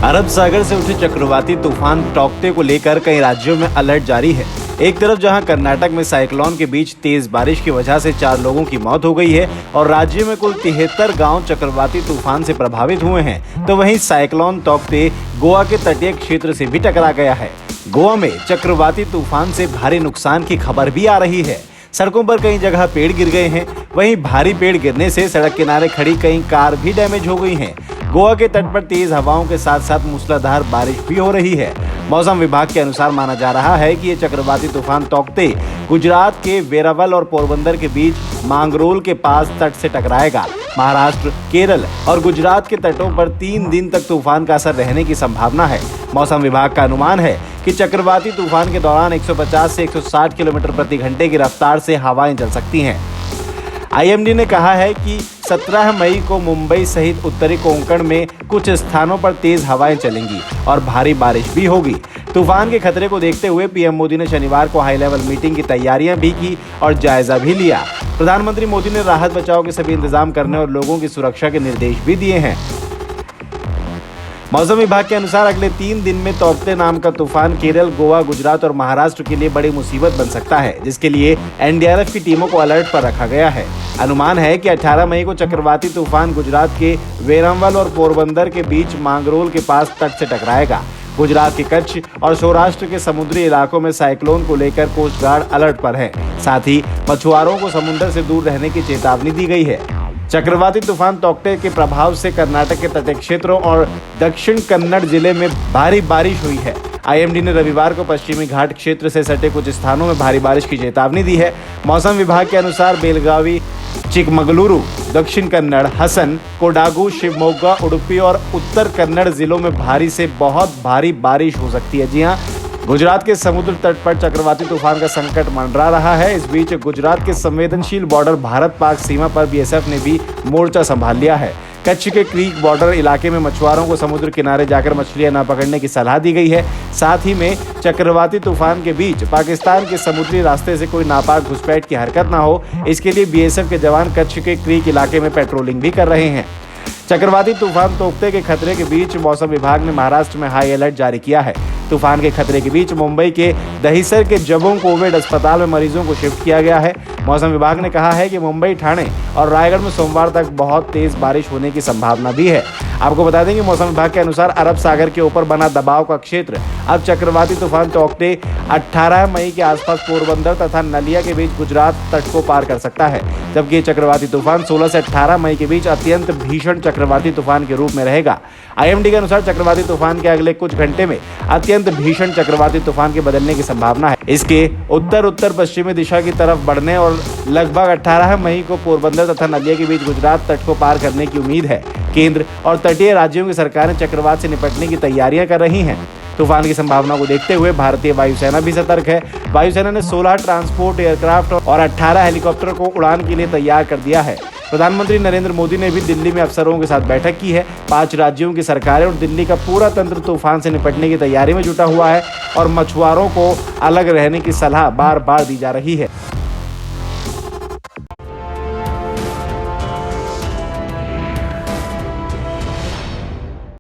अरब सागर से उठे चक्रवाती तूफान तौकते को लेकर कई राज्यों में अलर्ट जारी है। एक तरफ जहां कर्नाटक में साइक्लोन के बीच तेज बारिश की वजह से 4 लोगों की मौत हो गई है और राज्य में कुल 73 गांव चक्रवाती तूफान से प्रभावित हुए हैं, तो वहीं साइक्लोन तौकते गोवा के तटीय क्षेत्र से भी टकरा गया है। गोवा में चक्रवाती तूफान से भारी नुकसान की खबर भी आ रही है। सड़कों पर कई जगह पेड़ गिर गए हैं। वहीं भारी पेड़ गिरने से सड़क किनारे खड़ी कई कार भी डैमेज हो गई हैं। गोवा के तट पर तेज हवाओं के साथ साथ मूसलाधार बारिश भी हो रही है। मौसम विभाग के अनुसार माना जा रहा है कि ये चक्रवाती तूफान तौकते गुजरात के वेरावल और पोरबंदर के बीच मांगरोल के पास तट से टकराएगा। महाराष्ट्र, केरल और गुजरात के तटों पर 3 दिन तक तूफान का असर रहने की संभावना है। मौसम विभाग का अनुमान है कि चक्रवाती तूफान के दौरान 150 से 160 किलोमीटर प्रति घंटे की रफ्तार से हवाएं चल सकती हैं। आईएमडी ने कहा है कि 17 मई को मुंबई सहित उत्तरी कोंकण में कुछ स्थानों पर तेज हवाएं चलेंगी और भारी बारिश भी होगी। तूफान के खतरे को देखते हुए पीएम मोदी ने शनिवार को हाई लेवल मीटिंग की तैयारियां भी की और जायजा भी लिया। प्रधानमंत्री मोदी ने राहत बचाव के सभी इंतजाम करने और लोगों की सुरक्षा के निर्देश भी दिए हैं। मौसम विभाग के अनुसार अगले 3 दिन में तौकते नाम का तूफान केरल, गोवा, गुजरात और महाराष्ट्र के लिए बड़ी मुसीबत बन सकता है, जिसके लिए एनडीआरएफ की टीमों को अलर्ट पर रखा गया है। अनुमान है कि 18 मई को चक्रवाती तूफान गुजरात के वेरावल और पोरबंदर के बीच मांगरोल के पास तट से टकराएगा। गुजरात के कच्छ और सौराष्ट्र के समुद्री इलाकों में साइक्लोन को लेकर कोस्ट गार्ड अलर्ट पर है। साथ ही मछुआरों को समुद्र से दूर रहने की चेतावनी दी गई है। चक्रवाती तूफान तौकते के प्रभाव से कर्नाटक के तटीय क्षेत्रों और दक्षिण कन्नड़ जिले में भारी बारिश हुई है। आईएमडी ने रविवार को पश्चिमी घाट क्षेत्र से सटे कुछ स्थानों में भारी बारिश की चेतावनी दी है। मौसम विभाग के अनुसार बेलगावी, चिकमगलुरु, दक्षिण कन्नड़, हसन, कोडागु, शिवमोगा, उडुपी और उत्तर कन्नड़ जिलों में भारी से बहुत भारी बारिश हो सकती है। जी हां, गुजरात के समुद्र तट पर चक्रवाती तूफान का संकट मंडरा रहा है। इस बीच गुजरात के संवेदनशील बॉर्डर भारत पाक सीमा पर बीएसएफ ने भी मोर्चा संभाल लिया है। कच्छ के क्रीक बॉर्डर इलाके में मछुआरों को समुद्र किनारे जाकर मछलियां न पकड़ने की सलाह दी गई है। साथ ही में चक्रवाती तूफान के बीच पाकिस्तान के समुद्री रास्ते से कोई नापाक घुसपैठ की हरकत न हो, इसके लिए बीएसएफ के जवान कच्छ के क्रीक इलाके में पेट्रोलिंग भी कर रहे हैं। चक्रवाती तूफान तौकते के खतरे के बीच मौसम विभाग ने महाराष्ट्र में हाई अलर्ट जारी किया है। तूफान के खतरे के बीच मुंबई के दहिसर के जबों कोविड अस्पताल में मरीजों को शिफ्ट किया गया है। मौसम विभाग ने कहा है कि मुंबई, ठाणे और रायगढ़ में सोमवार तक बहुत तेज बारिश होने की संभावना भी है। आपको बता दें कि मौसम विभाग के अनुसार अरब सागर के ऊपर बना दबाव का क्षेत्र अब चक्रवाती तूफान तौकते 18 मई के आसपास पोरबंदर तथा नलिया के बीच गुजरात तट को पार कर सकता है, जबकि ये चक्रवाती तूफान 16 से 18 मई के बीच अत्यंत भीषण चक्रवाती तूफान के रूप में रहेगा। आईएमडी के अनुसार चक्रवाती तूफान के अगले कुछ घंटे में अत्यंत भीषण चक्रवाती तूफान के बदलने की संभावना है। इसके उत्तर पश्चिमी दिशा की तरफ बढ़ने और लगभग 18 मई को पोरबंदर तथा नलिया के बीच गुजरात तट को पार करने की उम्मीद है। केंद्र और तटीय राज्यों की सरकारें चक्रवात से निपटने की तैयारियां कर रही हैं। तूफान की संभावना को देखते हुए भारतीय वायुसेना भी सतर्क है। वायुसेना ने 16 ट्रांसपोर्ट एयरक्राफ्ट और 18 हेलीकॉप्टर को उड़ान के लिए तैयार कर दिया है। प्रधानमंत्री नरेंद्र मोदी ने भी दिल्ली में अफसरों के साथ बैठक की है। 5 राज्यों की सरकारें और दिल्ली का पूरा तंत्र तूफान से निपटने की तैयारी में जुटा हुआ है और मछुआरों को अलग रहने की सलाह बार बार दी जा रही है।